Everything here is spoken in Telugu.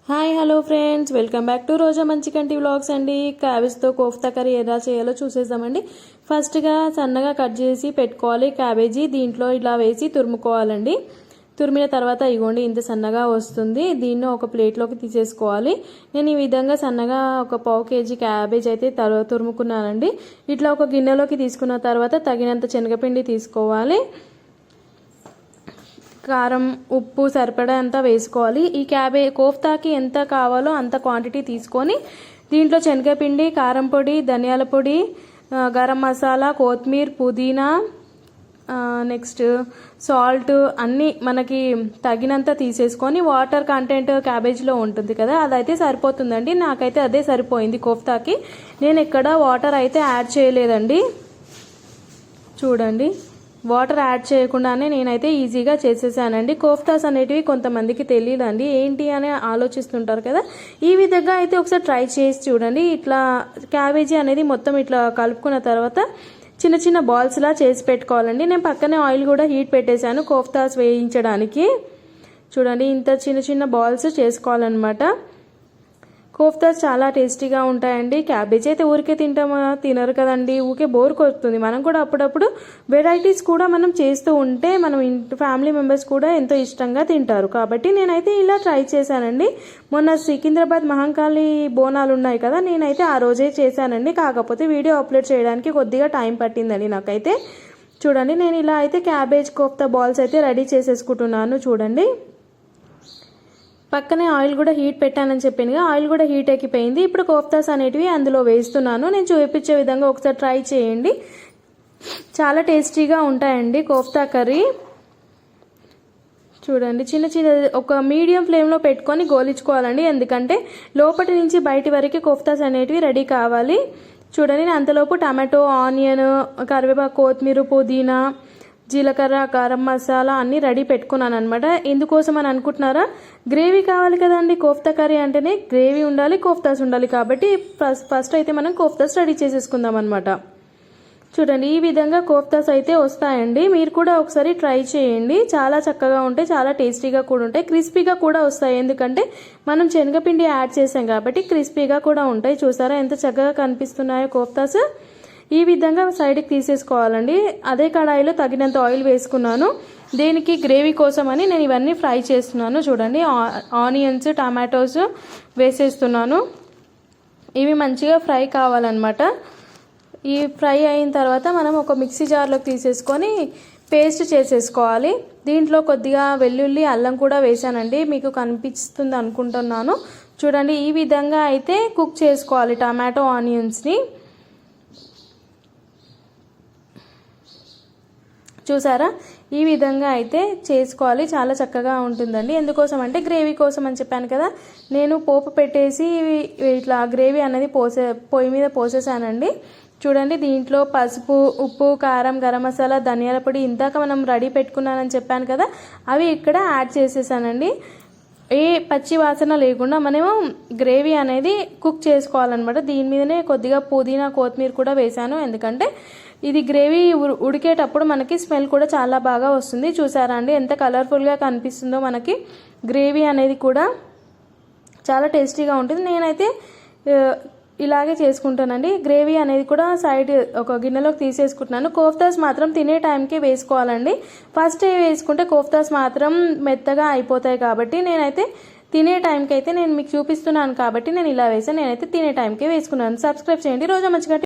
Hi hello friends, welcome back to Roja Manchikanti vlogs అండి. క్యాబేజ్తో కోఫ్తా కర్రీ ఎలా చేయాలో చూసేద్దామండి. ఫస్ట్గా సన్నగా కట్ చేసి పెట్టుకోవాలి క్యాబేజీ. దీంట్లో ఇలా వేసి తురుముకోవాలండి. తురిమిన తర్వాత ఇగోండి ఇంత సన్నగా వస్తుంది. దీన్ని ఒక ప్లేట్లోకి తీసేసుకోవాలి. నేను ఈ విధంగా సన్నగా ఒక పావు కేజీ క్యాబేజ్ అయితే తురుముకున్నానండి. ఇట్లా ఒక గిన్నెలోకి తీసుకున్న తర్వాత తగినంత శనగపిండి తీసుకోవాలి. కారం, ఉప్పు సరిపడా అంతా వేసుకోవాలి. ఈ కోఫ్తాకి ఎంత కావాలో అంత క్వాంటిటీ తీసుకొని దీంట్లో శనగపిండి, కారం పొడి, ధనియాల పొడి, గరం మసాలా, కొత్తిమీర, పుదీనా, నెక్స్ట్ సాల్ట్ అన్నీ మనకి తగినంత తీసేసుకొని వాటర్ కంటెంట్ క్యాబేజ్లో ఉంటుంది కదా, అదైతే సరిపోతుందండి. నాకైతే అదే సరిపోయింది కోఫ్తాకి. నేను ఎక్కడ వాటర్ అయితే యాడ్ చేయలేదండి. చూడండి, వాటర్ యాడ్ చేయకుండానే నేనైతే ఈజీగా చేసేసానండి. కోఫ్తాస్ అనేటివి కొంతమందికి తెలియదండి, ఏంటి అని ఆలోచిస్తుంటారు కదా. ఈ విధంగా అయితే ఒకసారి ట్రై చేసి చూడండి. ఇట్లా క్యాబేజీ అనేది మొత్తం ఇట్లా కలుపుకున్న తర్వాత చిన్న చిన్న బాల్స్లా చేసి పెట్టుకోవాలండి. నేను పక్కనే ఆయిల్ కూడా హీట్ పెట్టేశాను కోఫ్తాస్ వేయించడానికి. చూడండి, ఇంత చిన్న చిన్న బాల్స్ చేసుకోవాలన్నమాట. కోఫ్తాస్ చాలా టేస్టీగా ఉంటాయండి. క్యాబేజీ అయితే ఊరికే తినరు కదండి, ఊరికే బోర్ కొడుతుంది. మనం కూడా అప్పుడప్పుడు వెరైటీస్ కూడా మనం చేస్తూ ఉంటే మనం ఫ్యామిలీ మెంబర్స్ కూడా ఎంతో ఇష్టంగా తింటారు. కాబట్టి నేనైతే ఇలా ట్రై చేశానండి. మొన్న సికింద్రాబాద్ మహంకాళి బోనాలు ఉన్నాయి కదా, నేనైతే ఆ రోజే చేశానండి. కాకపోతే వీడియో అప్లోడ్ చేయడానికి కొద్దిగా టైం పట్టిందండి నాకైతే. చూడండి, నేను ఇలా అయితే క్యాబేజ్ కోఫ్తా బాల్స్ అయితే రెడీ చేసేసుకుంటున్నాను. చూడండి, పక్కనే ఆయిల్ కూడా హీట్ పెట్టానని చెప్పాను, ఆయిల్ కూడా హీట్ ఎక్కిపోయింది. ఇప్పుడు కోఫ్తాస్ అనేటివి అందులో వేస్తున్నాను. నేను చూపించే విధంగా ఒకసారి ట్రై చేయండి. చాలా టేస్టీగా ఉంటాయండి కోఫ్తా కర్రీ. చూడండి, చిన్న చిన్న ఒక మీడియం ఫ్లేమ్లో పెట్టుకొని గోలించుకోవాలండి. ఎందుకంటే లోపటి నుంచి బయటి వరకు కోఫ్తాస్ అనేటివి రెడీ కావాలి. చూడండి, అంతలోపు టమాటో, ఆనియన్, కరివేపాకు, కొత్తిమీర, పుదీనా, జీలకర్ర, గరం మసాలా అన్నీ రెడీ పెట్టుకున్నాను అనమాట. ఎందుకోసం అని అనుకుంటున్నారా, గ్రేవీ కావాలి కదండి. కోఫ్తా కర్రీ అంటేనే గ్రేవీ ఉండాలి, కోఫ్తాస్ ఉండాలి. కాబట్టి ఫస్ట్ అయితే మనం కోఫ్తాస్ రెడీ చేసేసుకుందాం అనమాట. చూడండి, ఈ విధంగా కోఫ్తాస్ అయితే వస్తాయండి. మీరు కూడా ఒకసారి ట్రై చేయండి. చాలా చక్కగా ఉంటాయి, చాలా టేస్టీగా కూడా ఉంటాయి, క్రిస్పీగా కూడా వస్తాయి. ఎందుకంటే మనం శనగపిండి యాడ్ చేసాం కాబట్టి క్రిస్పీగా కూడా ఉంటాయి. చూసారా ఎంత చక్కగా కనిపిస్తున్నాయో కోఫ్తాస్. ఈ విధంగా సైడ్కి తీసేసుకోవాలండి. అదే కడాయిలో తగినంత ఆయిల్ వేసుకున్నాను. దేనికి, గ్రేవీ కోసం అని నేను ఇవన్నీ ఫ్రై చేస్తున్నాను. చూడండి, ఆనియన్స్, టమాటోస్ వేసేస్తున్నాను. ఇవి మంచిగా ఫ్రై కావాలన్నమాట. ఈ ఫ్రై అయిన తర్వాత మనం ఒక మిక్సీ జార్లోకి తీసేసుకొని పేస్ట్ చేసేసుకోవాలి. దీంట్లో కొద్దిగా వెల్లుల్లి, అల్లం కూడా వేసానండి, మీకు కనిపిస్తుంది అనుకుంటున్నాను. చూడండి, ఈ విధంగా అయితే కుక్ చేసుకోవాలి టమాటో, ఆనియన్స్ని. చూసారా, ఈ విధంగా అయితే చేసుకోవాలి. చాలా చక్కగా ఉంటుందండి. ఎందుకోసం అంటే గ్రేవీ కోసం అని చెప్పాను కదా. నేను పోపు పెట్టేసి ఇట్లా గ్రేవీ అనేది పొయ్యి మీద పోసేసానండి. చూడండి, దీంట్లో పసుపు, ఉప్పు, కారం, గరం మసాలా, ధనియాల పొడి ఇందాక మనం రెడీ పెట్టుకున్నానని చెప్పాను కదా, అవి ఇక్కడ యాడ్ చేసేసానండి. ఏ పచ్చి వాసన లేకుండా మనము గ్రేవీ అనేది కుక్ చేసుకోవాలన్నమాట. దీని మీదనే కొద్దిగా పుదీనా, కొత్తిమీర కూడా వేసాను. ఎందుకంటే ఇది గ్రేవీ ఉడికేటప్పుడు మనకి స్మెల్ కూడా చాలా బాగా వస్తుంది. చూసారా అండి ఎంత కలర్ఫుల్గా కనిపిస్తుందో మనకి. గ్రేవీ అనేది కూడా చాలా టేస్టీగా ఉంటుంది. నేనైతే ఇలాగే చేసుకుంటానండి. గ్రేవీ అనేది కూడా సైడ్ ఒక గిన్నెలోకి తీసేసుకుంటున్నాను. కోఫ్తాస్ మాత్రం తినే టైంకి వేసుకోవాలండి. ఫస్ట్ వేసుకుంటే కోఫ్తాస్ మాత్రం మెత్తగా అయిపోతాయి. కాబట్టి నేనైతే తినే టైంకి అయితే నేను మీకు చూపిస్తున్నాను కాబట్టి నేను ఇలా వేసాను. నేనైతే తినే టైంకే వేసుకున్నాను. సబ్స్క్రైబ్ చేయండి రోజా మంచిగా.